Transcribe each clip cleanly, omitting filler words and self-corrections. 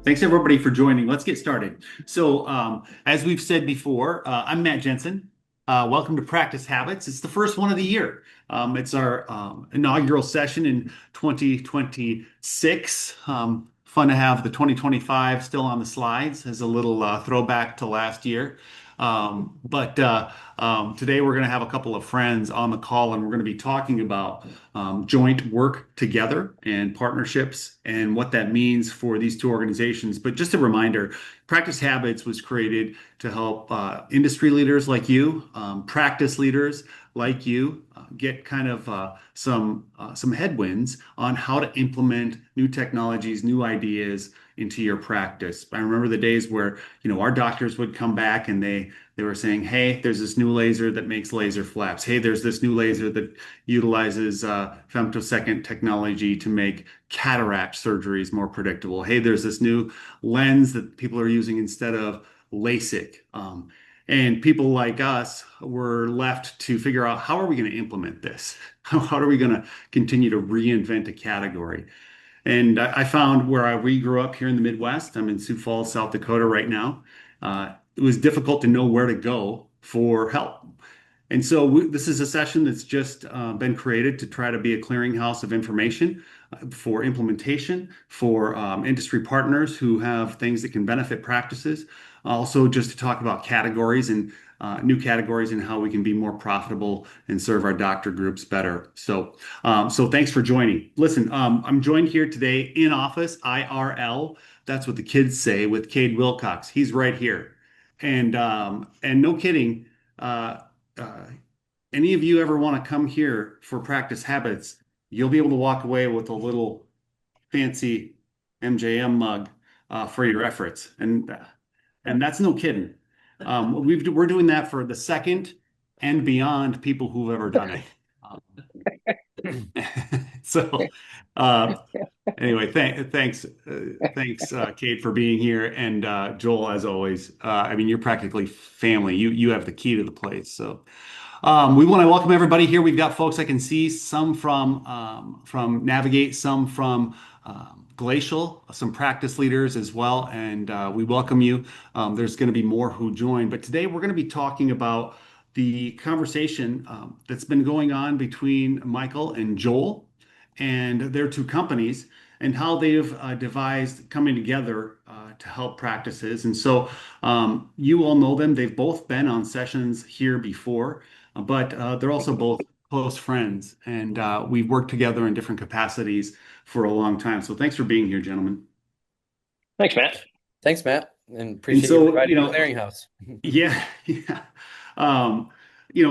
Thanks everybody for joining. Let's get started. As we've said before, I'm Matt Jensen. Welcome to Practice Habits. It's the first one of the year. It's our inaugural session in 2026. Fun to have the 2025 still on the slides as a little throwback to last year. Today we're going to have a couple of friends on the call and we're going to be talking about joint work together and partnerships and what that means for these two organizations. But just a reminder, Practice Habits was created to help industry leaders like you, practice leaders like you, get kind of some headwinds on how to implement new technologies, new ideas into your practice. I remember the days where, our doctors would come back and they were saying, "Hey, there's this new laser that makes laser flaps. Hey, there's this new laser that utilizes femtosecond technology to make cataract surgeries more predictable. Hey, there's this new lens that people are using instead of LASIK." And people like us were left to figure out, how are we going to implement this? How are we going to continue to reinvent a category? And I found we grew up here in the Midwest. I'm in Sioux Falls, South Dakota right now. It was difficult to know where to go for help. And so this is a session that's just been created to try to be a clearinghouse of information for implementation, for industry partners who have things that can benefit practices. Also, just to talk about categories and new categories and how we can be more profitable and serve our doctor groups better. So thanks for joining. Listen, I'm joined here today in office, IRL. That's what the kids say, with Cade Wilcox. He's right here. And no kidding. Uh, any of you ever want to come here for Practice Habits, you'll be able to walk away with a little fancy MJM mug for your efforts, and that's no kidding. We're doing that for the second and beyond people who've ever done it. Um, so, uh, anyway, thanks, Kate, for being here, and Joel, as always. I mean, you're practically family. You have the key to the place. So, we want to welcome everybody here. We've got folks I can see, some from Navigate, some from Glacial, some practice leaders as well, and we welcome you. There's going to be more who join, but today we're going to be talking about the conversation that's been going on between Michael and Joel and their two companies, and how they've devised coming together to help practices. And so you all know them. They've both been on sessions here before, but they're also both close friends, and we've worked together in different capacities for a long time. So thanks for being here, gentlemen. Thanks, Matt. Thanks, Matt, and And appreciate you so, providing the clearinghouse. yeah, yeah. Um,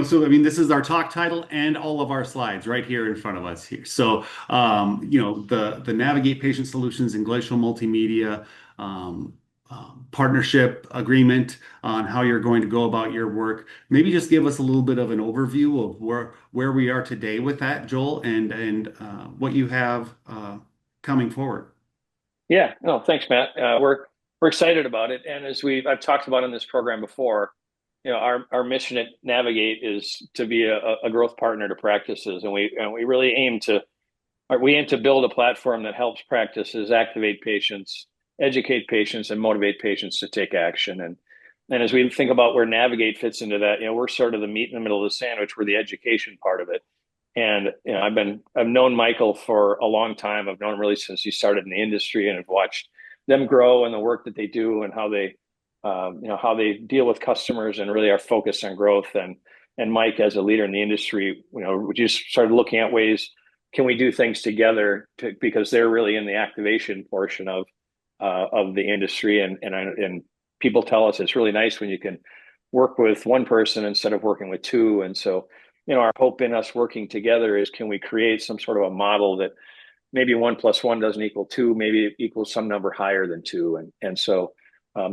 so I mean, this is our talk title and all of our slides right here in front of us here. So, the Navigate Patient Solutions and Glacial Multimedia um, partnership agreement on how you're going to go about your work. Maybe just give us a little bit of an overview of where we are today with that, Joel, and what you have coming forward. Yeah, no, thanks, Matt. We're excited about it, and as I've talked about in this program before, our mission at Navigate is to be a growth partner to practices, and we really aim to build a platform that helps practices activate patients, educate patients, and motivate patients to take action. And as we think about where Navigate fits into that, we're sort of the meat in the middle of the sandwich. We're the education part of it. And I've known Michael for a long time. I've known him really since he started in the industry, and I've watched them grow and the work that they do and how they deal with customers and really are focused on growth. And Mike, as a leader in the industry, we just started looking at ways, can we do things together because they're really in the activation portion of the industry, and people tell us it's really nice when you can work with one person instead of working with two. And so, our hope in us working together is, can we create some sort of a model that maybe 1+1 doesn't equal two, maybe it equals some number higher than two. And so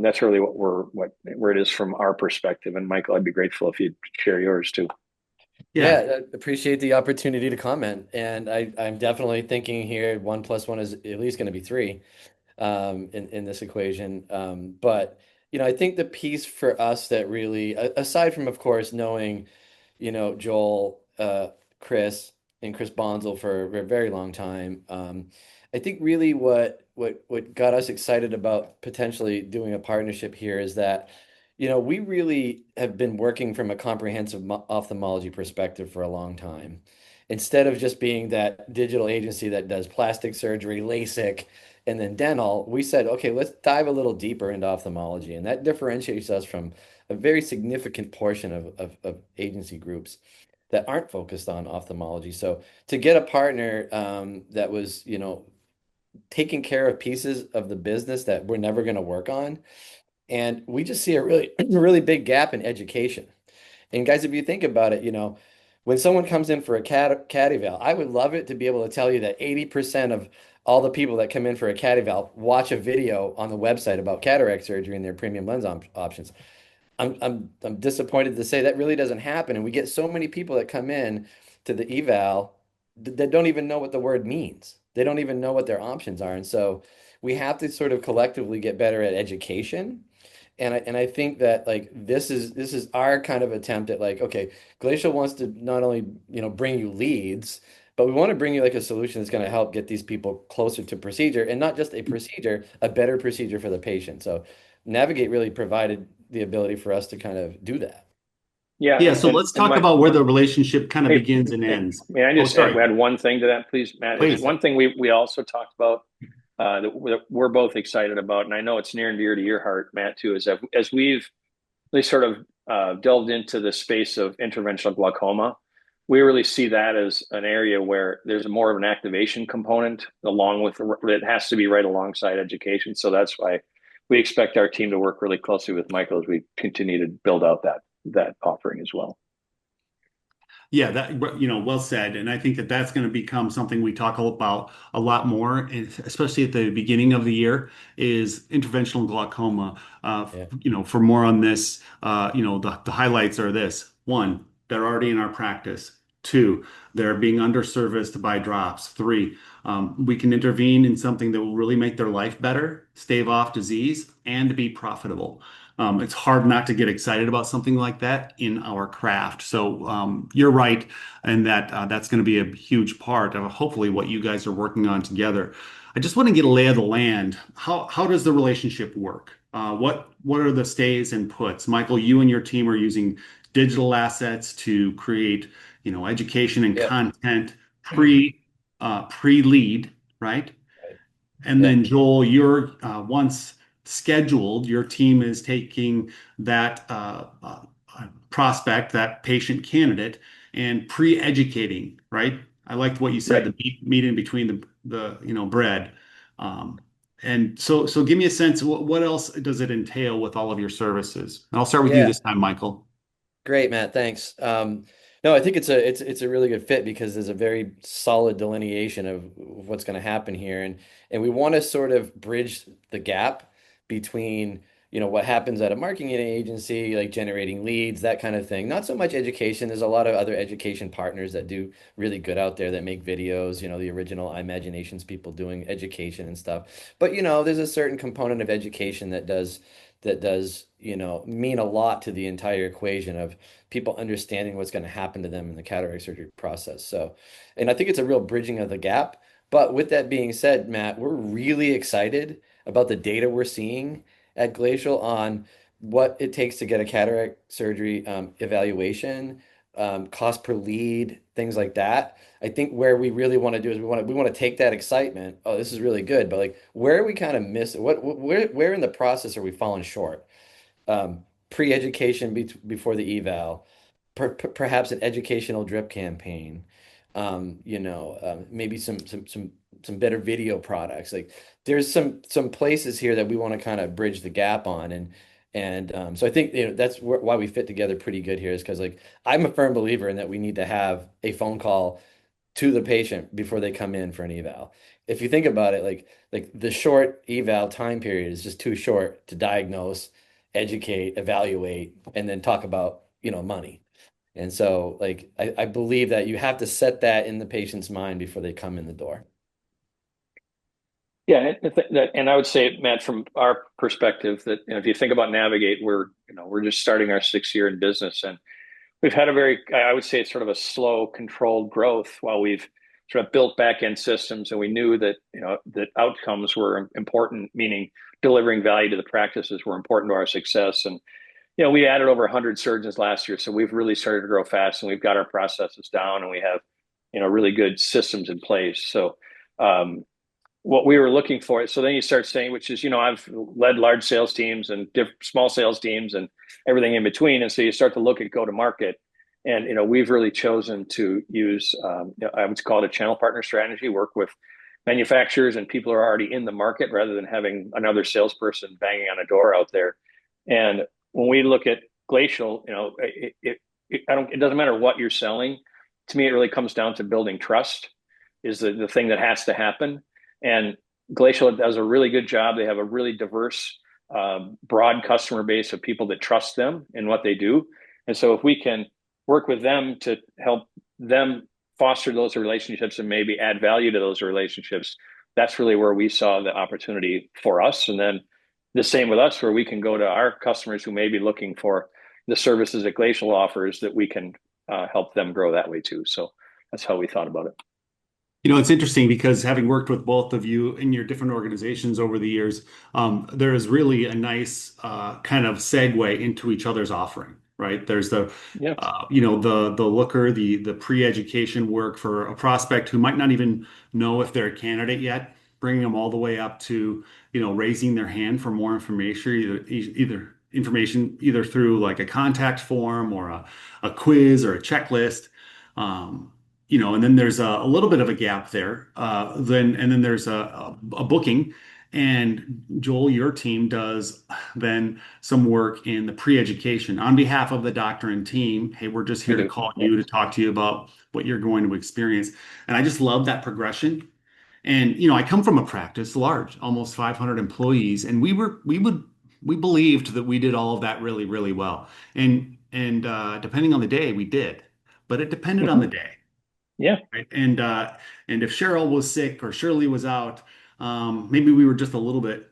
that's really where it is from our perspective. And Michael, I'd be grateful if you'd share yours too. Yeah. Yeah, I appreciate the opportunity to comment. And I'm definitely thinking here 1+1 is at least going to be three in this equation. But, I think the piece for us that really, aside from, of course, knowing, Joel, Chris, and Chris Bonzel for a very long time, I think really what got us excited about potentially doing a partnership here is that, we really have been working from a comprehensive ophthalmology perspective for a long time. Instead of just being that digital agency that does plastic surgery, LASIK, and then dental, we said, okay, let's dive a little deeper into ophthalmology. And that differentiates us from a very significant portion of agency groups that aren't focused on ophthalmology. So to get a partner that was, taking care of pieces of the business that we're never going to work on. And we just see a really, really big gap in education. And guys, if you think about it, when someone comes in for a cat eval, I would love it to be able to tell you that 80% of all the people that come in for a cat eval watch a video on the website about cataract surgery and their premium lens options. I'm disappointed to say that really doesn't happen. And we get so many people that come in to the eval that don't even know what the word means. They don't even know what their options are. And so we have to sort of collectively get better at education. And I think that like this is our kind of attempt at like, okay, Glacial wants to not only, bring you leads, but we want to bring you like a solution that's going to help get these people closer to procedure and not just a procedure, a better procedure for the patient. So Navigate really provided the ability for us to kind of do that. Yeah, Yeah, so let's and talk my about where the relationship kind of hey, begins and hey, ends. may I Oh, just sorry. add one thing to that, please, Matt? Is Please. one thing we also talked about that we're both excited about, and I know it's near and dear to your heart, Matt, too, is that as we've really sort of delved into the space of interventional glaucoma, we really see that as an area where there's more of an activation component along with it has to be right alongside education. So that's why we expect our team to work really closely with Michael as we continue to build out that offering as well. Yeah, that well said. And I think that that's going to become something we talk about a lot more, and especially at the beginning of the year, is interventional glaucoma. Yeah. For more on this, the highlights are this: one, they're already in our practice. Two, they're being underserviced by drops. Three, we can intervene in something that will really make their life better, stave off disease, and be profitable. It's hard not to get excited about something like that in our craft. So you're right, and that's going to be a huge part of hopefully what you guys are working on together. I just want to get a lay of the land. How does the relationship work? What are the stays and puts? Michael, you and your team are using digital assets to create, education and Yep. content pre-lead, right? Right. And then Yep. Joel, you're once scheduled, your team is taking that prospect, that patient candidate, and pre-educating, right? I liked what you said, Right. the meat in between the bread. Um, and so give me a sense, what else does it entail with all of your services? And I'll start with you Yeah. this time, Michael. Great, Matt. Thanks. No, I think it's a really good fit because there's a very solid delineation of what's going to happen here, and we want to sort of bridge the gap between what happens at a marketing agency, like generating leads, that kind of thing. Not so much education. There's a lot of other education partners that do really good out there that make videos. The original iMaginations people doing education and stuff. But there's a certain component of education that does mean a lot to the entire equation of people understanding what's going to happen to them in the cataract surgery process. So, and I think it's a real bridging of the gap. But with that being said, Matt, we're really excited about the data we're seeing at Glacial on what it takes to get a cataract surgery evaluation, cost per lead, things like that. I think where we really want to do is we want to take that excitement. Oh, this is really good, but like where are we kind of miss where in the process are we falling short? Pre-education before the eval, perhaps an educational drip campaign, maybe some better video products. Like there's some places here that we want to kind of bridge the gap on, and so I think that's why we fit together pretty good here is because like I'm a firm believer in that we need to have a phone call to the patient before they come in for an eval. If you think about it, like the short eval time period is just too short to diagnose, educate, evaluate, and then talk about, money. And so like I believe that you have to set that in the patient's mind before they come in the door. Yeah, and I would say, Matt, from our perspective, that if you think about Navigate, we're just starting our 6 year in business, and we've had a very, I would say, it's sort of a slow, controlled growth while we've sort of built back end systems, and we knew that that outcomes were important, meaning delivering value to the practices were important to our success. And we added over 100 surgeons last year, so we've really started to grow fast, and we've got our processes down, and we have really good systems in place. So what we were looking for. So then you start saying, which is, I've led large sales teams and small sales teams and everything in between. And so you start to look at go to market. And, we've really chosen to use, I would call it a channel partner strategy, work with manufacturers and people who are already in the market rather than having another salesperson banging on a door out there. And when we look at Glacial, it doesn't matter what you're selling. To me, it really comes down to building trust is the thing that has to happen. And Glacial does a really good job. They have a really diverse, broad customer base of people that trust them in what they do. And so if we can work with them to help them foster those relationships and maybe add value to those relationships, that's really where we saw the opportunity for us. And then the same with us, where we can go to our customers who may be looking for the services that Glacial offers, that we can help them grow that way too. So that's how we thought about it. It's interesting because having worked with both of you in your different organizations over the years, there is really a nice kind of segue into each other's offering, right? There's Yeah, the looker, the pre-education work for a prospect who might not even know if they're a candidate yet, bringing them all the way up to, raising their hand for more information, either through like a contact form or a quiz or a checklist. And then there's a little bit of a gap there. Then there's a booking. And Joel, your team does then some work in the pre-education on behalf of the doctor and team. Hey, we're just we here to do. call Yeah, you to talk to you about what you're going to experience. And I just love that progression. And I come from a practice large, almost 500 employees, and we believed that we did all of that really, really well. And depending on the day, we did, but it depended on the mm-hmm. day. Yeah, Right? And if Cheryl was sick or Shirley was out, maybe we were just a little bit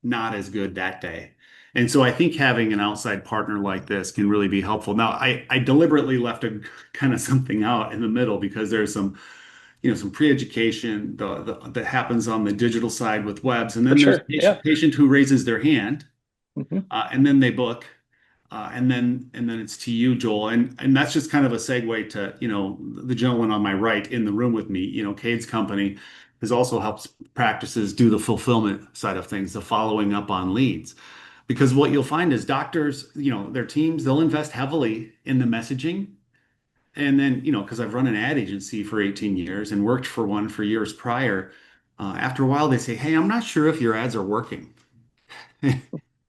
not as good that day. And so I think having an outside partner like this can really be helpful. Now, I deliberately left a kind of something out in the middle because there's some pre-education that happens on the digital side with webs, and for then there's a sure. Yeah. patient who raises their hand, Mm-hmm. and then they book, and then it's to you, Joel, and that's just kind of a segue to the gentleman on my right in the room with me. Cade's company has also helped practices do the fulfillment side of things, the following up on leads, because what you'll find is doctors, their teams, they'll invest heavily in the messaging. And then, because I've run an ad agency for 18 years and worked for one for years prior, after a while they say, "Hey, I'm not sure if your ads are working."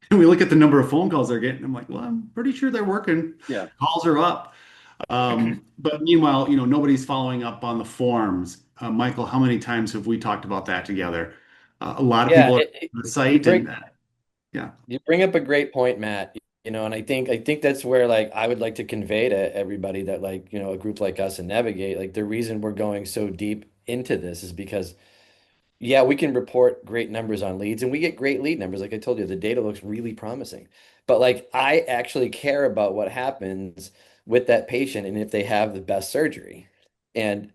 And we look at the number of phone calls they're getting. I'm like, "Well, I'm pretty sure they're working. Yeah. Calls are up." But meanwhile, nobody's following up on the forms. Michael, how many times have we talked about that together? A lot of Yeah, people are on the you site, bring and yeah. you bring up a great point, Matt. And I think that's where like I would like to convey to everybody that like, a group like us and Navigate, like the reason we're going so deep into this is because yeah, we can report great numbers on leads and we get great lead numbers. Like I told you, the data looks really promising. But like I actually care about what happens with that patient and if they have the best surgery. And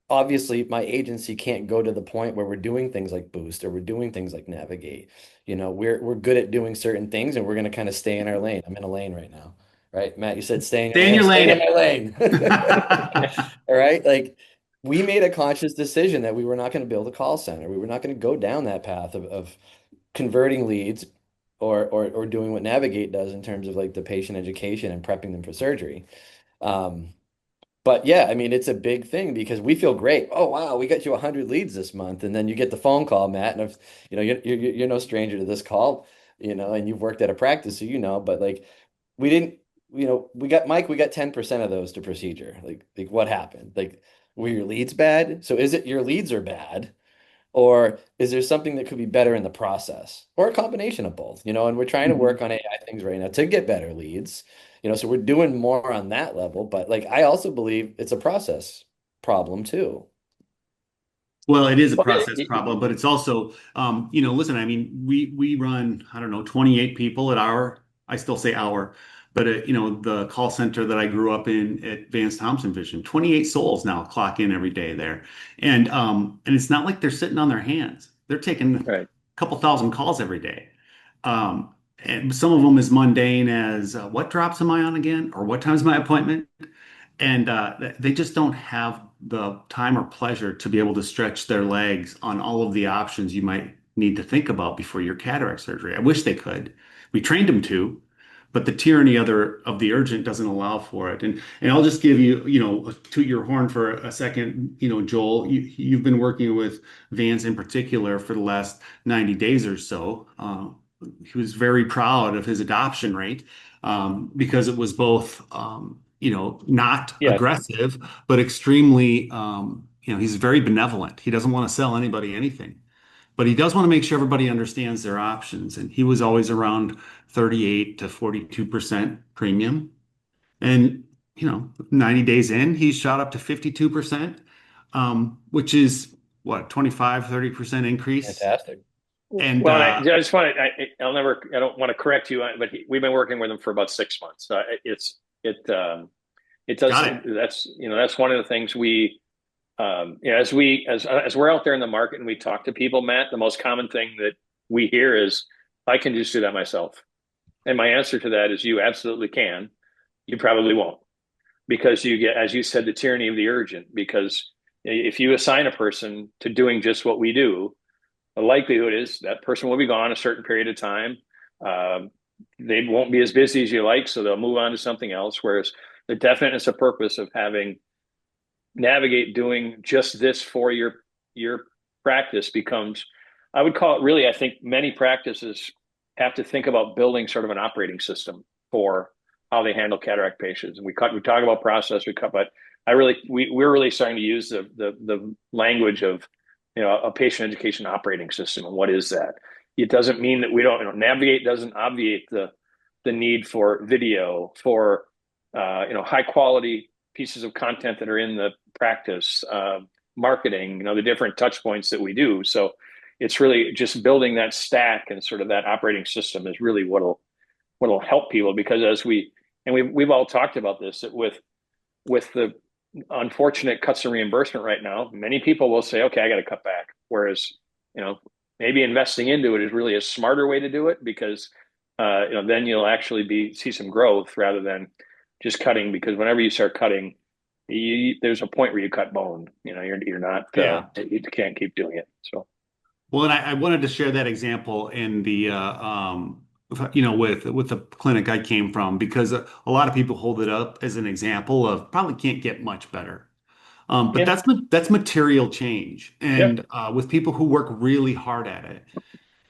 obviously my agency can't go to the point where we're doing things like Boost or we're doing things like Navigate. We're good at doing certain things and we're going to kind of stay in our lane. I'm in a lane right now, right? Matt, you said stay in your Stay in lane. I'm your staying in lane. my lane. All right. Like we made a conscious decision that we were not going to build a call center. We were not going to go down that path of converting leads or doing what Navigate does in terms of like the patient education and prepping them for surgery. Um, but yeah, I mean, it's a big thing because we feel great. Oh, wow, we got you 100 leads this month. And then you get the phone call, Matt, and if, you're no stranger to this call, and you've worked at a practice, so but like we didn't, we got Mike, we got 10% of those to procedure. Like what happened? Like were your leads bad? So is it your leads are bad? Or is there something that could be better in the process or a combination of both, and we're trying to Mhm. work on AI things right now to get better leads, so we're doing more on that level. But like, I also believe it's a process problem too. Well, it is a Well, process problem, but it's also, listen, I mean, we run, I don't know, 28 people at I still say our, But the call center that I grew up in at Vance Thompson Vision, 28 souls now clock in every day there, and it's not like they're sitting on their hands. They're taking a Right. couple thousand calls every day. And some of them as mundane as what drops am I on again, or what time's my appointment? And they just don't have the time or pleasure to be able to stretch their legs on all of the options you might need to think about before your cataract surgery. I wish they could. We trained them to, but the tyranny of the urgent doesn't allow for it. And I'll just give you, toot your horn for a second. Joel, you've been working with Vance in particular for the last 90 days or so. He was very proud of his adoption rate because it was both, not Yeah. aggressive, but extremely, he's very benevolent. He doesn't want to sell anybody anything, but he does want to make sure everybody understands their options. And he was always around 38 to 42% premium. And, 90 days in, he's shot up to 52%, which is what, 25, 30% increase. Fantastic. And Well, and I just want to, I don't want to correct you, but we've been working with him for about 6 months. It does, got it. that's one of the things as we're out there in the market and we talk to people, Matt, the most common thing that we hear is, I can just do that myself. And my answer to that is, you absolutely can. You probably won't, because you get, as you said, the tyranny of the urgent. Because if you assign a person to doing just what we do, the likelihood is that person will be gone a certain period of time. Um, they won't be as busy as you like, so they'll move on to something else. Whereas the definiteness of purpose of having Navigate doing just this for your practice becomes, I would call it, really, I think many practices have to think about building sort of an operating system for how they handle cataract patients. And we talk about process, but we're really starting to use the language of, a patient education operating system. And what is that? It doesn't mean that we don't, Navigate doesn't obviate the need for video, for high quality pieces of content that are in the practice, marketing, the different touch points that we do. So it's really just building that stack, and sort of that operating system is really what'll help people. Because we've all talked about this, that with the unfortunate cuts in reimbursement right now, many people will say, okay, I got to cut back. Whereas, maybe investing into it is really a smarter way to do it, because then you'll actually see some growth rather than just cutting. Because whenever you start cutting, there's a point where you cut bone. You're not, Yeah. you can't keep doing it. So Well, and I wanted to share that example in the with the clinic I came from, because a lot of people hold it up as an example of probably can't get much better. But yeah, that's material change, yeah, and with people who work really hard at it.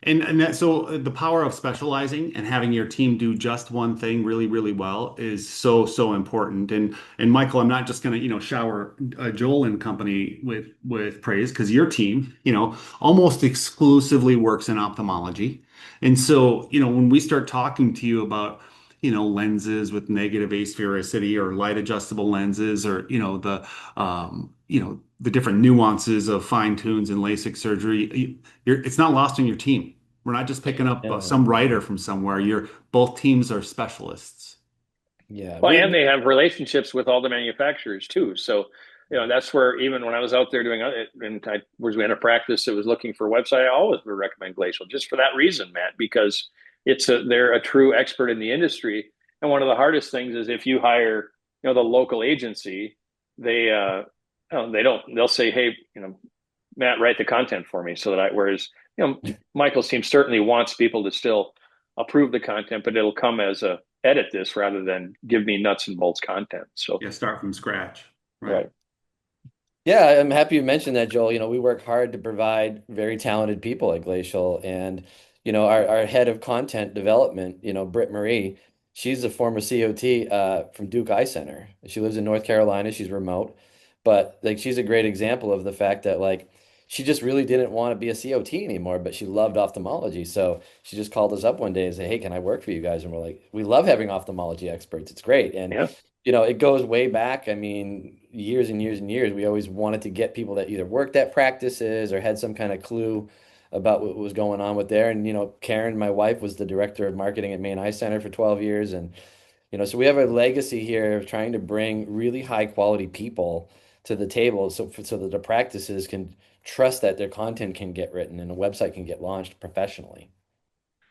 And that, so the power of specializing and having your team do just one thing really, really well is so, so important. And Michael, I'm not just going to, shower Joel and company with praise, because your team, almost exclusively works in ophthalmology. And so, when we start talking to you about, lenses with negative asphericity, or light adjustable lenses, or, the different nuances of fine tunes and LASIK surgery, it's not lost on your team. We're not just picking up Yeah. some writer from somewhere. Both teams are specialists. Yeah. well, and they have relationships with all the manufacturers too. So that's where, even when I was out there doing it, and I was in a practice that was looking for a website, I always would recommend Glacial, just for that reason, Matt, because they're a true expert in the industry. And one of the hardest things is, if you hire the local agency, they they'll say, hey, Matt, write the content for me, so that whereas Michael's team certainly wants people to still approve the content, but it'll come as a edit this rather than give me nuts and bolts content. So Yeah, start from scratch. Right. right. Yeah, I'm happy you mentioned that, Joel. We work hard to provide very talented people at Glacial. And, our head of content development, Britt Marie, she's a former COT from Duke Eye Center. She lives in North Carolina. She's remote. But like, she's a great example of the fact that, like, she just really didn't want to be a COT anymore, but she loved ophthalmology. So she just called us up one day and said, hey, can I work for you guys? And we're like, we love having ophthalmology experts. It's great. And Yeah. it goes way back. I mean, years and years and years. We always wanted to get people that either worked at practices or had some kind of clue about what was going on with there. And, Karen, my wife, was the director of marketing at Maine Eye Center for 12 years. And, So we have a legacy here of trying to bring really high quality people to the table so that the practices can trust that their content can get written and a website can get launched professionally.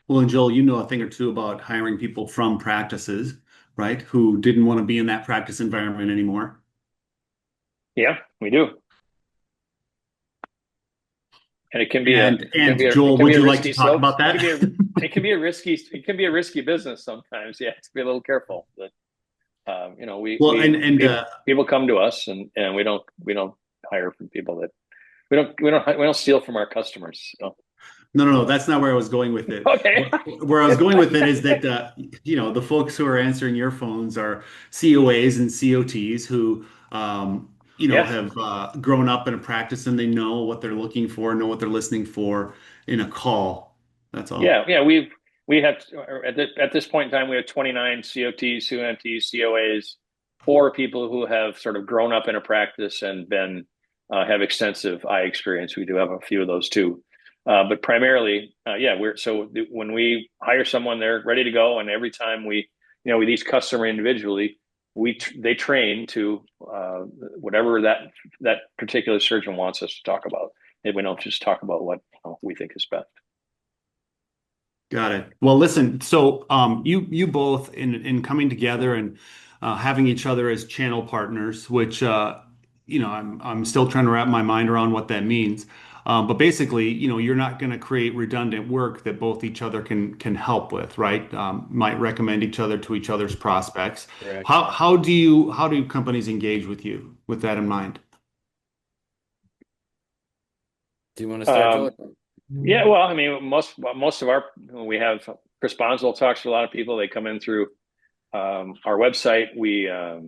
Well, and Joel, you know a thing or two about hiring people from practices, right? Who didn't want to be in that practice environment anymore. Yeah, we do. And it can be a And Joel, it can be would a you like to risky talk slope. about that? It can be a risky business sometimes. Yeah, to be a little careful. But Well, people come to us, and we don't hire from people that we don't steal from our customers. So. no, no, no, that's not where I was going with it. Okay. Where I was going with it is that the folks who are answering your phones are COAs and COTs who Yeah. have grown up in a practice and they know what they're looking for, know what they're listening for in a call. That's all. Yeah, we have at this point in time we have 29 COTs, COMTs, COAs, four people who have sort of grown up in a practice and been have extensive eye experience. We do have a few of those too, but primarily, yeah, when we hire someone, they're ready to go, and every time with each customer individually, they train to whatever that particular surgeon wants us to talk about, and we don't just talk about what we think is best. Got it. Well, listen, so you both in coming together and having each other as channel partners, which I'm still trying to wrap my mind around what that means. But basically, you're not going to create redundant work that both each other can help with, right? Might recommend each other to each other's prospects. Correct. How do companies engage with you with that in mind? Do you want to start, Um, Joel? Yeah, well, I mean, most of our we have Chris Bonsall talks to a lot of people. They come in through our website. We go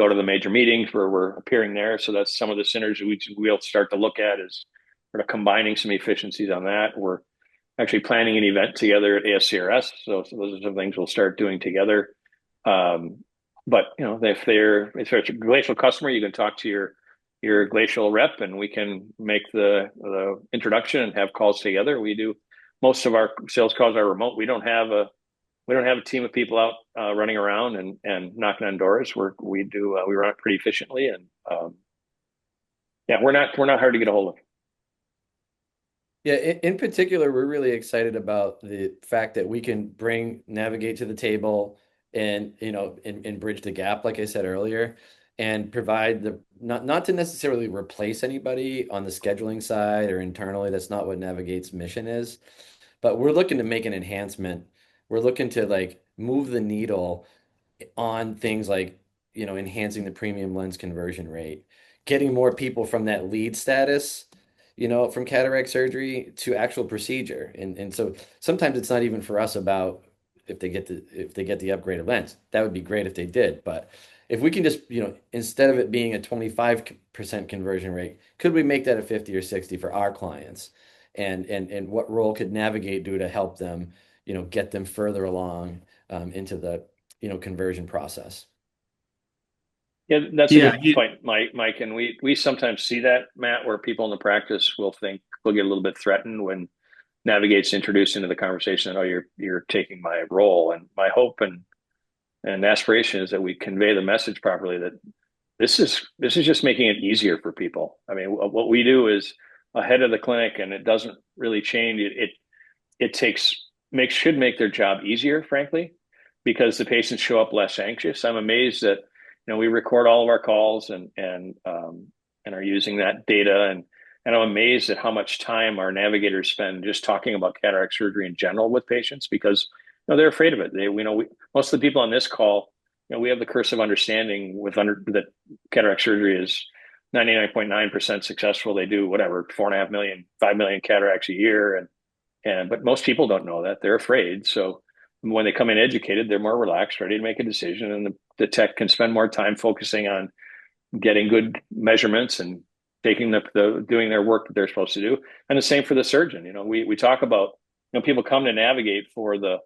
to the major meetings where we're appearing there. So that's some of the synergy we'll start to look at is sort of combining some efficiencies on that. We're actually planning an event together at ASCRS. So those are some things we'll start doing together. Um, but if it's a Glacial customer, you can talk to your Glacial rep, and we can make the introduction and have calls together. We do most of our sales calls are remote. We don't have a team of people out running around and knocking on doors. We run it pretty efficiently, and yeah, we're not hard to get a hold of. Yeah, in particular, we're really excited about the fact that we can bring Navigate to the table and, and bridge the gap, like I said earlier, and provide not to necessarily replace anybody on the scheduling side or internally. That's not what Navigate's mission is. But we're looking to make an enhancement. We're looking to like move the needle on things like, enhancing the premium lens conversion rate, getting more people from that lead status, from cataract surgery to actual procedure. And so sometimes it's not even for us about if they get the upgraded lens. That would be great if they did, but if we can just, instead of it being a 25% conversion rate, could we make that a 50 or 60 for our clients? And what role could Navigate do to help them, get them further along into the conversion process. Yeah, that's a Yeah, good point, Mike. And we sometimes see that, Matt, where people in the practice will get a little bit threatened when Navigate's introduced into the conversation that, oh, you're taking my role. And my hope and aspiration is that we convey the message properly, that this is just making it easier for people. I mean, what we do is ahead of the clinic, and it doesn't really change. It should make their job easier, frankly, because the patients show up less anxious. I'm amazed that we record all of our calls and are using that data, and I'm amazed at how much time our navigators spend just talking about cataract surgery in general with patients, because they're afraid of it. Most of the people on this call, we have the curse of understanding that cataract surgery is 99.9% successful. They do whatever 4.5 million, 5 million cataracts a year, but most people don't know that. They're afraid. So when they come in educated, they're more relaxed, ready to make a decision, and the tech can spend more time focusing on getting good measurements and taking doing their work that they're supposed to do. And the same for the surgeon. We talk about, people come to Navigate for the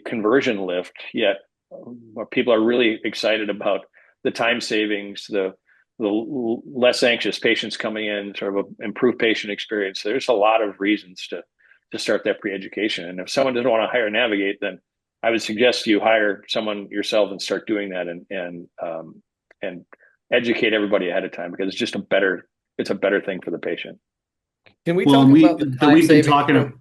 conversion lift, yet people are really excited about the time savings, the less anxious patients coming in, sort of a improved patient experience. There's a lot of reasons to start that pre-education. And if someone doesn't want to hire Navigate, then I would suggest you hire someone yourself and start doing that, and educate everybody ahead of time, because it's a better thing for the patient. Can we Well, talk and about the time we've been savings talking. for,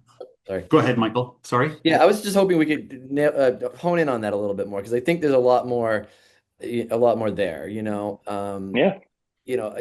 sorry. Go ahead, Michael. Sorry. Yeah, I was just hoping we could hone in on that a little bit more because I think there's a lot more there, you know. Yeah. You know,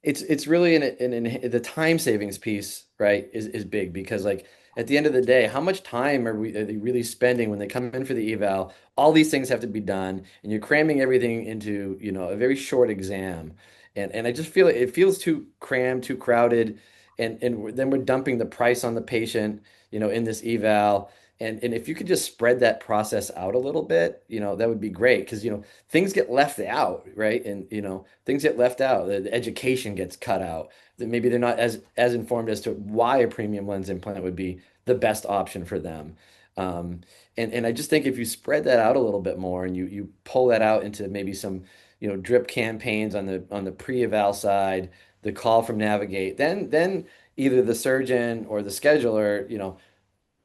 it's really the time savings piece, right, is big because like at the end of the day, how much time are they really spending when they come in for the eval? All these things have to be done, and you're cramming everything into, you know, a very short exam. And I just feel it feels too crammed, too crowded, and then we're dumping the price on the patient, you know, in this eval. And if you could just spread that process out a little bit, you know, that would be great because, you know, things get left out, right? And, you know, things get left out. The education gets cut out. That maybe they're not as informed as to why a premium lens implant would be the best option for them. Um, and I just think if you spread that out a little bit more and you pull that out into maybe some, you know, drip campaigns on the pre-eval side, the call from Navigate, then either the surgeon or the scheduler, you know,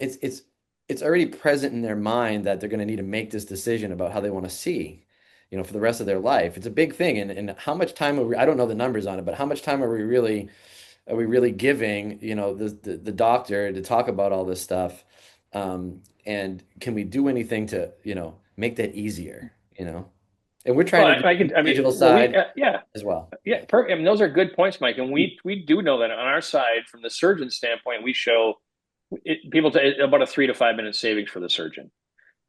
it's it's it's already present in their mind that they're going to need to make this decision about how they want to see, you know, for the rest of their life. It's a big thing, and how much time I don't know the numbers on it, but how much time are we really giving, you know, the doctor to talk about all this stuff, and can we do anything to, you know, make that easier, you know? And we're Well, trying to do I the could. I mean, digital well, side yeah, as well. yeah. I mean, those are good points, Mike. And we do know that on our side, from the surgeon standpoint, we show people to about a 3 to 5 minute savings for the surgeon.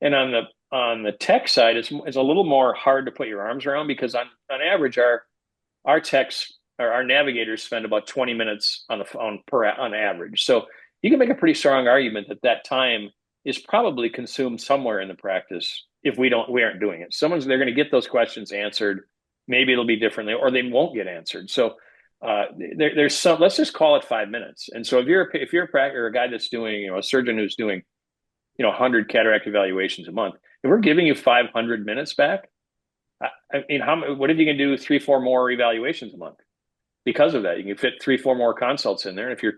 And on the tech side, it's a little more hard to put your arms around, because on average, our techs or our navigators spend about 20 minutes on the phone on average. So you can make a pretty strong argument that that time is probably consumed somewhere in the practice if we aren't doing it. They're going to get those questions answered. Maybe it'll be differently, or they won't get answered. So there's some. Let's just call it 5 minutes. And so if you're a practitioner or a guy that's doing, a surgeon who's doing, 100 cataract evaluations a month, if we're giving you 500 minutes back, I mean, what if you can do 3, 4 more evaluations a month? Because of that, you can fit 3, 4 more consults in there. And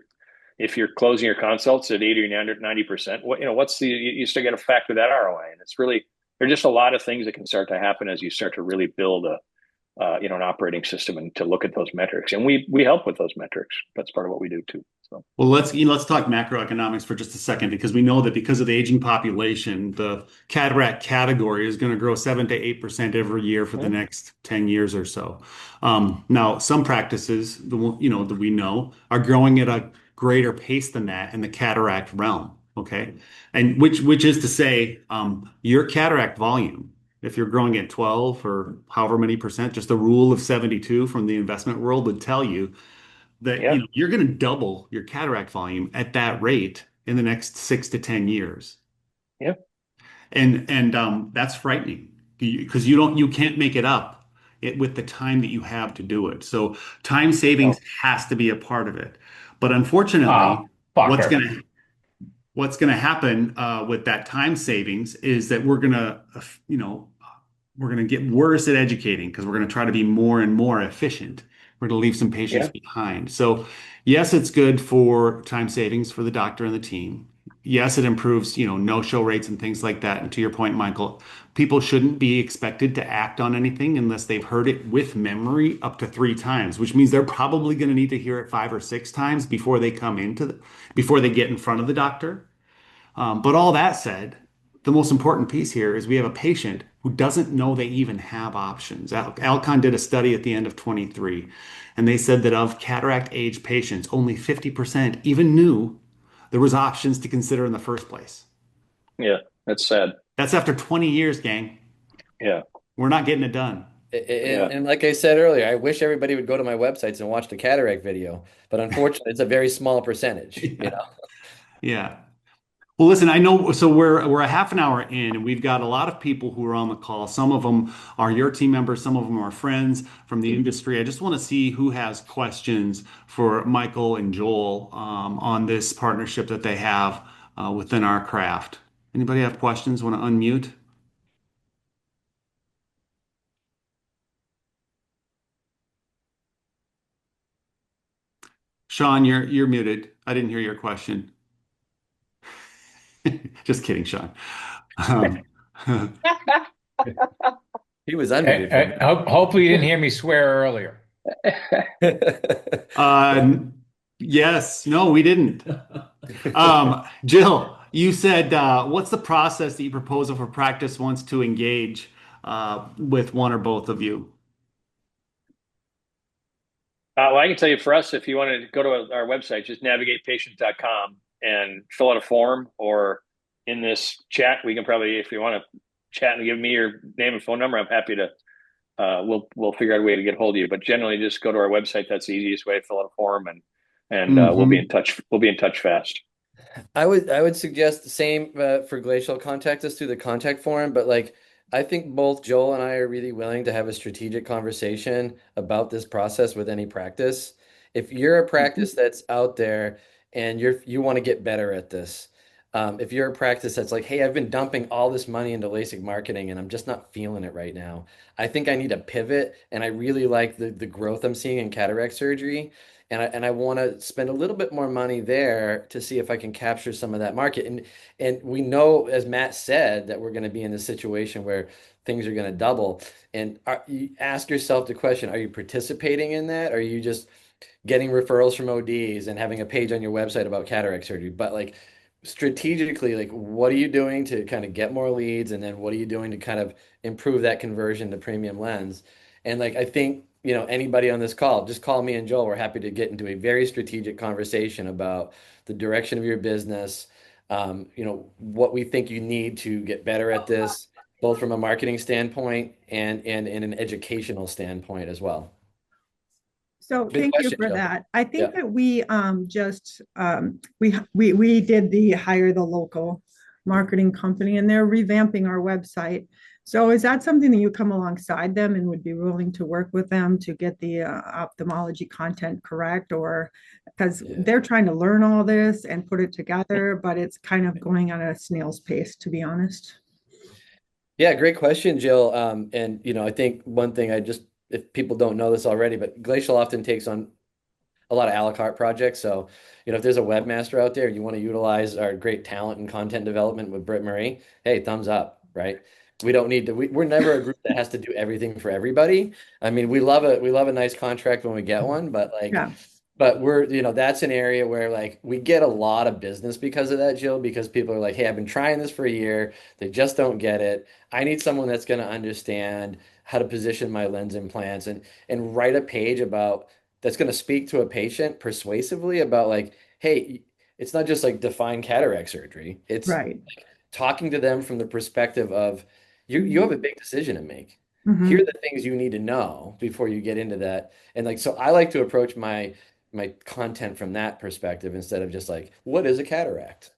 if you're closing your consults at 80 or 90%, what's you still got to factor that ROI. And it's really, there's just a lot of things that can start to happen as you start to really build an operating system and to look at those metrics. And we help with those metrics. That's part of what we do too. So Well, let's talk macroeconomics for just a second, because we know that because of the aging population, the cataract category is going to grow 7 to 8% every year for the yeah, next 10 years or so. Now, some practices, that we know, are growing at a greater pace than that in the cataract realm. Okay, and which is to say, your cataract volume, if you're growing at 12 or however many percent, just the rule of 72 from the investment world would tell you that yeah, you're going to double your cataract volume at that rate in the next 6 to 10 years, yeah. and that's frightening because you can't make it up with the time that you have to do it. So time savings No, has to be a part of it. But Ah, unfortunately, what's fucker. gonna what's gonna happen with that time savings is that we're going to get worse at educating because we're going to try to be more and more efficient. We're going to leave some patients yeah, behind. So, yes, it's good for time savings for the doctor and the team. Yes, it improves, no-show rates and things like that. And to your point, Michael, people shouldn't be expected to act on anything unless they've heard it with memory up to 3 times, which means they're probably going to need to hear it 5 or 6 times before they get in front of the doctor. But all that said, the most important piece here is we have a patient who doesn't know they even have options. Alcon did a study at the end of 23, and they said that of cataract age patients, only 50% even knew there was options to consider in the first place. yeah. That's sad. That's after 20 years, gang. Yeah, We're not getting it done. And, yeah, and like I said earlier, I wish everybody would go to my websites and watch the cataract video, but unfortunately, it's a very small percentage, you Yeah. know. Yeah. Well, listen, I know, so we're a half an hour in, and we've got a lot of people who are on the call. Some of them are your team members, some of them are friends from the industry. I just want to see who has questions for Michael and Joel on this partnership that they have within our craft. Anybody have questions? Want to unmute? Sean, you're muted. I didn't hear your question. Just kidding, Sean. Um, He was unmuted for a minute. Hopefully you didn't hear me swear earlier. uh, yes, no, we didn't. Jill, you said, what's the process that you propose if a practice wants to engage with one or both of you? Well, I can tell you for us, if you want to go to our website, just navigatepatient.com and fill out a form, or in this chat, we can probably, if you want to chat and give me your name and phone number, I'm happy to, we'll figure out a way to get hold of you. But generally just go to our website. That's the easiest way to fill out a form, and we'll be in Hmm. touch. We'll be in touch fast. I would suggest the same for Glacial. Contact us through the contact form, but like I think both Joel and I are really willing to have a strategic conversation about this process with any practice. If you're a practice that's out there and you want to get better at this, if you're a practice that's like, hey, I've been dumping all this money into LASIK marketing and I'm just not feeling it right now. I think I need a pivot, and I really like the growth I'm seeing in cataract surgery. And I want to spend a little bit more money there to see if I can capture some of that market. And we know, as Matt said, that we're going to be in this situation where things are going to double. And you ask yourself the question, are you participating in that? Or are you just getting referrals from ODs and having a page on your website about cataract surgery? But like strategically, like what are you doing to kind of get more leads? And then what are you doing to kind of improve that conversion to premium lens? And like I think, anybody on this call, just call me and Joel. We're happy to get into a very strategic conversation about the direction of your business, what we think you need to get better at this, both from a marketing standpoint and in an educational standpoint as well. So Good thank you question, for Joe. that. I Yeah. think that we just we did the hire the local marketing company, and they're revamping our website. So is that something that you come alongside them and would be willing to work with them to get the ophthalmology content correct? Or because Yeah. they're trying to learn all this and put it together, but it's kind of going at a snail's pace, to be honest. Yeah, great question, Jill. And I think one thing if people don't know this already, but Glacial often takes on a lot of a la carte projects. So, if there's a webmaster out there and you want to utilize our great talent and content development with Britt Marie, hey, thumbs up, right? We don't need to, we're never a group that has to do everything for everybody. I mean, we love a nice contract when we get one, but like, Yeah, that's an area where like we get a lot of business because of that, Jill, because people are like, hey, I've been trying this for a year. They just don't get it. I need someone that's going to understand how to position my lens implants and write a page about that's going to speak to a patient persuasively about like, hey, it's not just like define cataract surgery. It's right. talking to them from the perspective of you have a big decision to make. Here are Mhm. the things you need to know before you get into that. And like, so I like to approach my content from that perspective instead of just like, what is a cataract?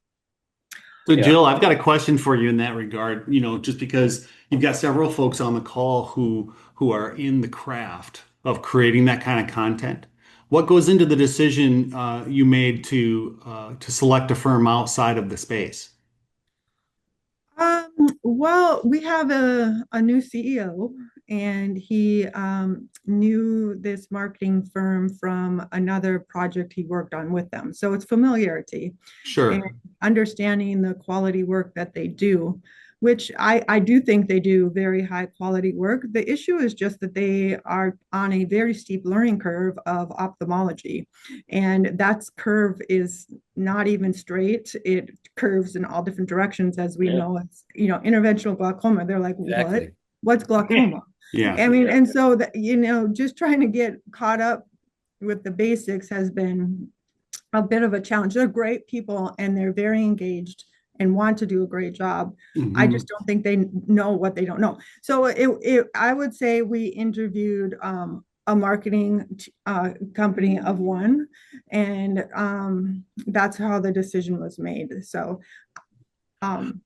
So, Yeah. Jill, I've got a question for you in that regard. Just because you've got several folks on the call who are in the craft of creating that kind of content. What goes into the decision you made to select a firm outside of the space? Well, we have a new CEO, and he knew this marketing firm from another project he worked on with them. So it's familiarity and Sure. understanding the quality work that they do, which I do think they do very high quality work. The issue is just that they are on a very steep learning curve of ophthalmology. And that curve is not even straight. It curves in all different directions, as we Yeah. know. It's, interventional glaucoma. They're like, what? Exactly. What's glaucoma? Yeah. I mean, Yeah. and so that, just trying to get caught up with the basics has been a bit of a challenge. They're great people and they're very engaged and want to do a great job. I Hmm. just don't think they know what they don't know. So I would say we interviewed a marketing company of one, and that's how the decision was made. So um,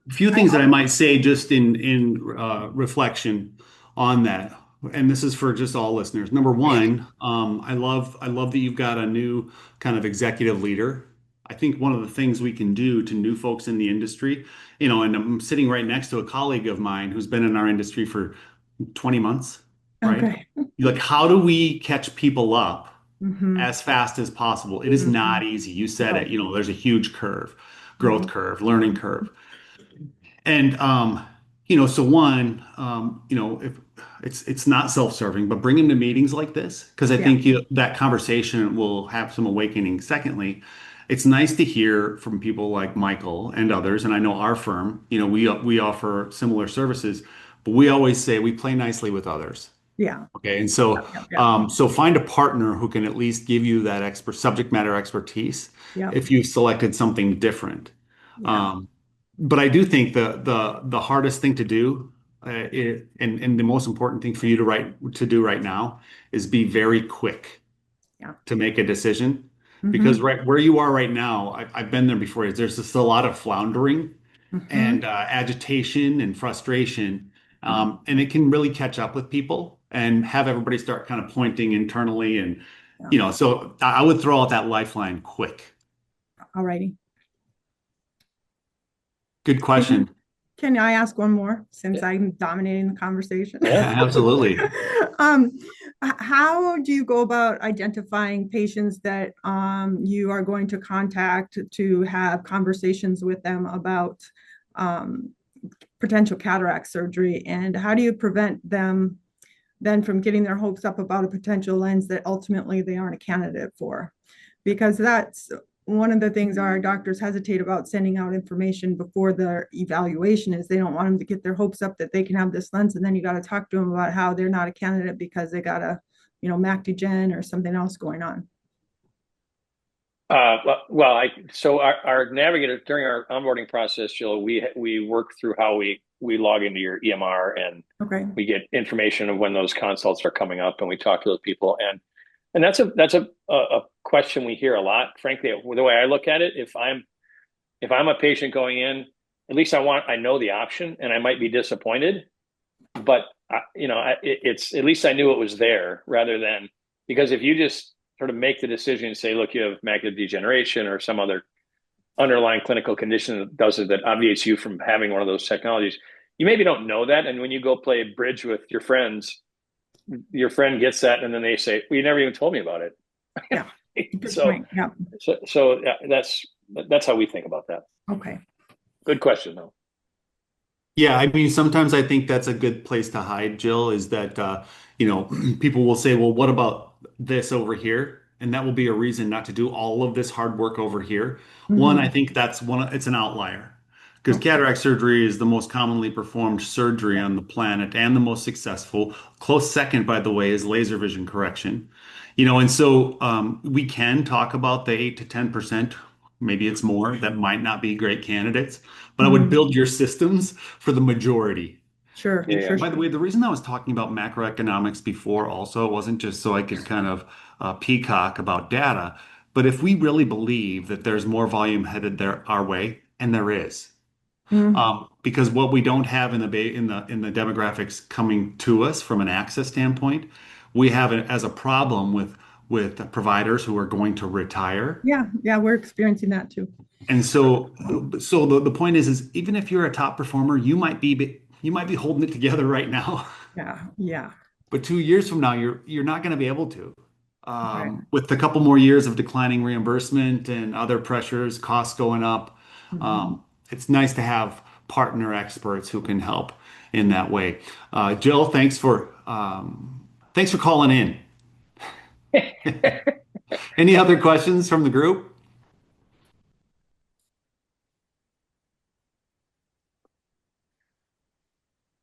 A few I things that I might say just in reflection on that, and this is for just all listeners. Number one, I love that you've got a new kind of executive leader. I think one of the things we can do to new folks in the industry, and I'm sitting right next to a colleague of mine who's been in our industry for 20 months, right? okay. Like, how do we catch people up Hmm. as fast as possible? It is Hmm. not easy. You said it, No. there's a huge curve, growth Hmm. curve, learning curve. And so one, if it's not self-serving, but bring them to meetings like this because I Yeah, think that conversation will have some awakening. Secondly, it's nice to hear from people like Michael and others, and I know our firm, we offer similar services, but we always say we play nicely with others. yeah, Okay, and so yeah, yeah, so find a partner who can at least give you that subject matter expertise yeah, if you've selected something different. yeah, Um, but I do think the hardest thing to do, and the most important thing for you to do right now is be very quick yeah. to make a decision. Because Mm-hmm. right where you are right now, I've been there before. There's just a lot of floundering Mm-hmm. and agitation and frustration. Yeah. And it can really catch up with people and have everybody start kind of pointing internally. And, Yeah. so I would throw out that lifeline quick. All righty. Good question. Can I ask one more since Yeah. I'm dominating the conversation? Yeah. Absolutely. Um, how do you go about identifying patients that you are going to contact to have conversations with them about um, potential cataract surgery? And how do you prevent them then from getting their hopes up about a potential lens that ultimately they aren't a candidate for? Because that's one of the things our doctors hesitate about sending out information before their evaluation is they don't want them to get their hopes up that they can have this lens, and then you got to talk to them about how they're not a candidate because they got a mac degen or something else going on. So our navigator during our onboarding process, Jill, we work through how we log into your EMR and Okay. we get information of when those consults are coming up, and we talk to those people. And that's a question we hear a lot. Frankly, the way I look at it, if I'm a patient going in, at least I know the option, and I might be disappointed, but it's at least I knew it was there rather than because if you just sort of make the decision and say, look, you have macular degeneration or some other underlying clinical condition that obviates you from having one of those technologies, you maybe don't know that, and when you go play bridge with your friends, your friend gets that, and then they say, "Well, you never even told me about it." Yeah. Good so, point. Yeah. so that's how we think about that. Okay. Good question, though. Yeah, I mean, sometimes I think that's a good place to hide, Jill, is that people will say, well, what about this over here? And that will be a reason not to do all of this hard work over here. One, I Mm-hmm. think it's an outlier because Okay. cataract surgery is the most commonly performed surgery on the planet and the most successful. Close second, by the way, is laser vision correction. And so we can talk about the 8 to 10%, maybe it's more, that might not be great candidates, but I would Mm-hmm. build your systems for the majority. Sure. Yeah, Sure. By the way, the reason I was talking about macroeconomics before also wasn't just so I could kind of peacock about data, but if we really believe that there's more volume headed our way, and there is, Mm-hmm. because what we don't have in the demographics coming to us from an access standpoint, we have it as a problem with providers who are going to retire. Yeah. Yeah. We're experiencing that too. And so the point is even if you're a top performer, you might be holding it together right now, Yeah. Yeah. but 2 years from now, you're not going to be able to. Right. With a couple more years of declining reimbursement and other pressures, costs going up, Mm-hmm. it's nice to have partner experts who can help in that way. Jill, thanks for calling in. Any other questions from the group?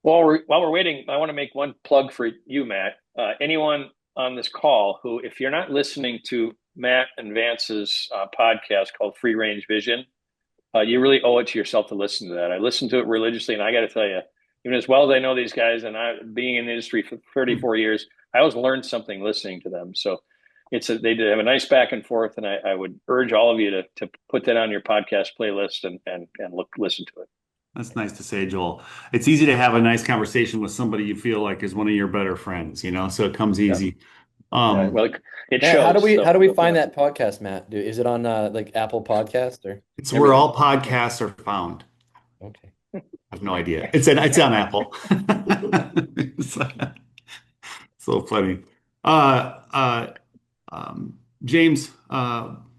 While we're waiting, I want to make one plug for you, Matt. Anyone on this call who, if you're not listening to Matt and Vance's podcast called Free Range Vision, you really owe it to yourself to listen to that. I listen to it religiously, and I got to tell you, even as well as I know these guys, and I being in the industry for 34 years, I always learned something listening to them. So they did have a nice back and forth, and I would urge all of you to put that on your podcast playlist and listen to it. That's nice to say, Joel. It's easy to have a nice conversation with somebody you feel like is one of your better friends, so it comes Yeah. easy. Yeah, well, it Matt, how do shows. how do we So, find that podcast, Matt? Is it on like Apple Podcast or It's where everything? all podcasts are found. Okay. I have no idea. It's on Apple. So, so funny. Uh, uh, James,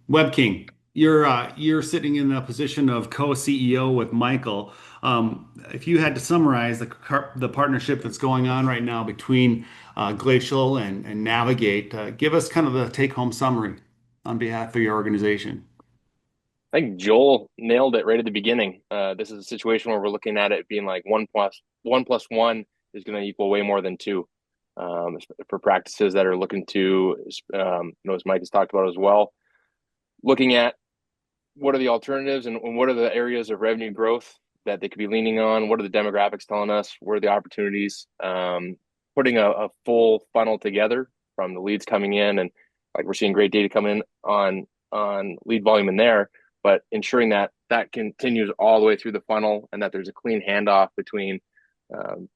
Web King, you're sitting in the position of co-CEO with Michael. If you had to summarize the partnership that's going on right now between Glacial and Navigate, give us kind of the take-home summary on behalf of your organization. I think Joel nailed it right at the beginning. This is a situation where we're looking at it being like one plus one is going to equal way more than two. For practices that are looking to, as Mike has talked about as well, looking at what are the alternatives and what are the areas of revenue growth that they could be leaning on? What are the demographics telling us? What are the opportunities? Putting a full funnel together from the leads coming in, and like we're seeing great data come in on lead volume in there, but ensuring that that continues all the way through the funnel and that there's a clean handoff between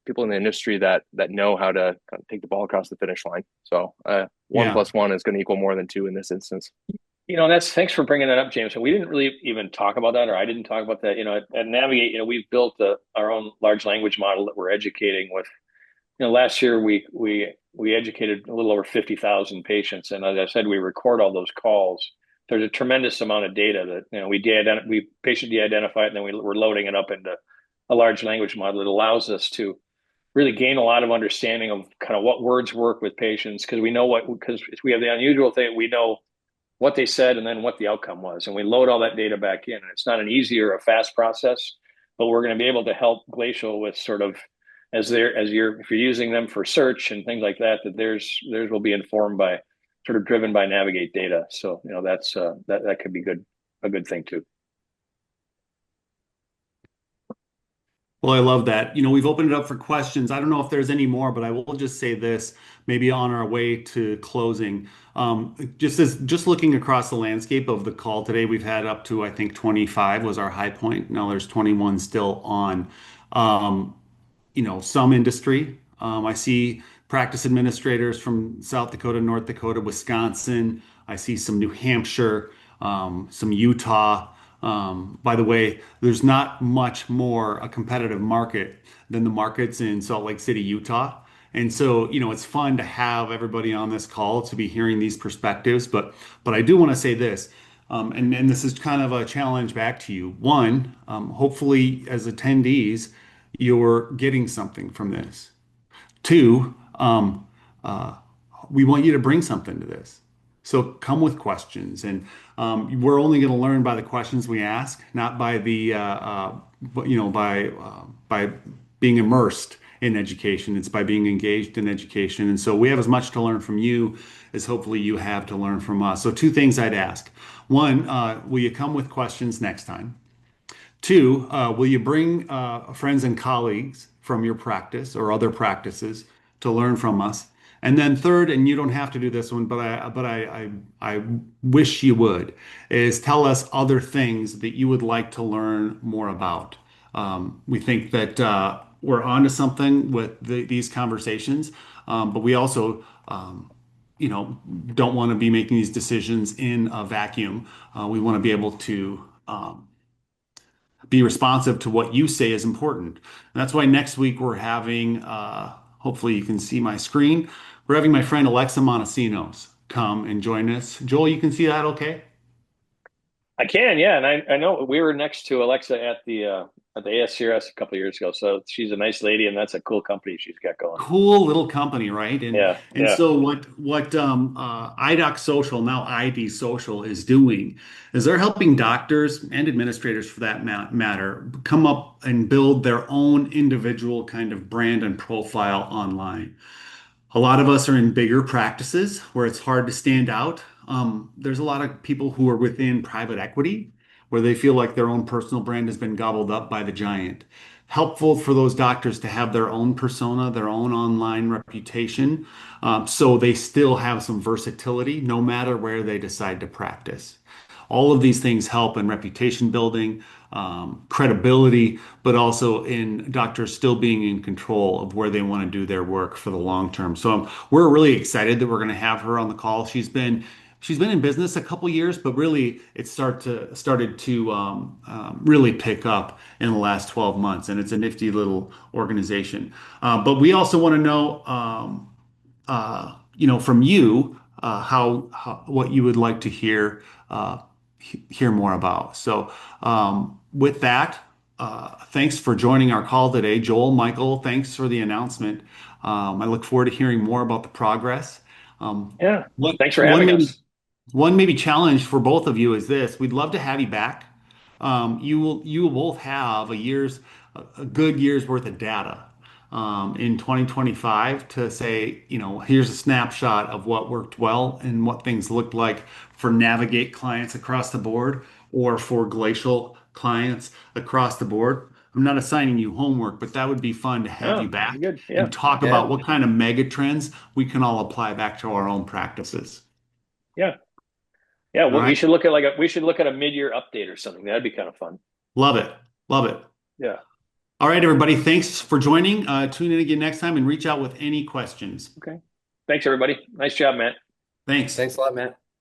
people in the industry that know how to kind of take the ball across the finish line. So one Yeah. plus one is going to equal more than two in this instance. That's thanks for bringing that up, James. And we didn't really even talk about that, or I didn't talk about that. At Navigate, we've built our own large language model that we're educating with. Last year we educated a little over 50,000 patients, and as I said, we record all those calls. There's a tremendous amount of data that we patient de-identify it, and then we're loading it up into a large language model. It allows us to really gain a lot of understanding of kind of what words work with patients, because we have the unusual thing, we know what they said and then what the outcome was, and we load all that data back in. And it's not an easy or a fast process, but we're going to be able to help Glacial with sort of if you're using them for search and things like that, theirs will be informed by sort of driven by Navigate data. So that's that could be a good thing too. Well, I love that. We've opened it up for questions. I don't know if there's any more, but I will just say this, maybe on our way to closing. Just looking across the landscape of the call today, we've had up to, I think, 25 was our high point. Now there's 21 still on. Some industry. I see practice administrators from South Dakota, North Dakota, Wisconsin. I see some New Hampshire, some Utah. By the way, there's not much more a competitive market than the markets in Salt Lake City, Utah. And so, it's fun to have everybody on this call to be hearing these perspectives. But I do want to say this, and this is kind of a challenge back to you. One, hopefully, as attendees, you're getting something from this. Two, we want you to bring something to this. So come with questions, and we're only going to learn by the questions we ask, not by by being immersed in education. It's by being engaged in education. And so we have as much to learn from you as hopefully you have to learn from us. So two things I'd ask. One, will you come with questions next time? Two, will you bring friends and colleagues from your practice or other practices to learn from us? And then third, and you don't have to do this one, but I wish you would, is tell us other things that you would like to learn more about. We think that we're onto something with these conversations, but we also don't want to be making these decisions in a vacuum. We want to be able to be responsive to what you say is important. And that's why next week we're having, hopefully you can see my screen, we're having my friend Alexa Montesinos come and join us. Joel, you can see that okay? I can, yeah, and I know we were next to Alexa at the ASCRS a couple of years ago. So she's a nice lady, and that's a cool company she's got going. Cool little company, right? And Yeah, and yeah. so what IDOC Social, now ID Social, is doing is they're helping doctors and administrators for that matter come up and build their own individual kind of brand and profile online. A lot of us are in bigger practices where it's hard to stand out. There's a lot of people who are within private equity where they feel like their own personal brand has been gobbled up by the giant. Helpful for those doctors to have their own persona, their own online reputation, so they still have some versatility no matter where they decide to practice. All of these things help in reputation building, credibility, but also in doctors still being in control of where they want to do their work for the long term. So we're really excited that we're going to have her on the call. She's been in business a couple years, but really it started to really pick up in the last 12 months, and it's a nifty little organization. But we also want to know, from you, how what you would like to hear hear more about. So, with that, thanks for joining our call today. Joel, Michael, thanks for the announcement. I look forward to hearing more about the progress. Yeah. One, Thanks for one having maybe us. one maybe challenge for both of you is this. We'd love to have you back. You will both have a good year's worth of data in 2025 to say, here's a snapshot of what worked well and what things looked like for Navigate clients across the board or for Glacial clients across the board. I'm not assigning you homework, but that would be fun to have you Oh, that'd be back good. Yeah. and talk Yeah. about what kind of mega trends we can all apply back to our own practices. Yeah. Yeah. All Well, right. we should look at a mid-year update or something. That'd be kind of fun. Love it. Love it. Yeah. All right, everybody. Thanks for joining. Tune in again next time and reach out with any questions. Okay. Thanks, everybody. Nice job, Matt. Thanks. Thanks a lot, Matt.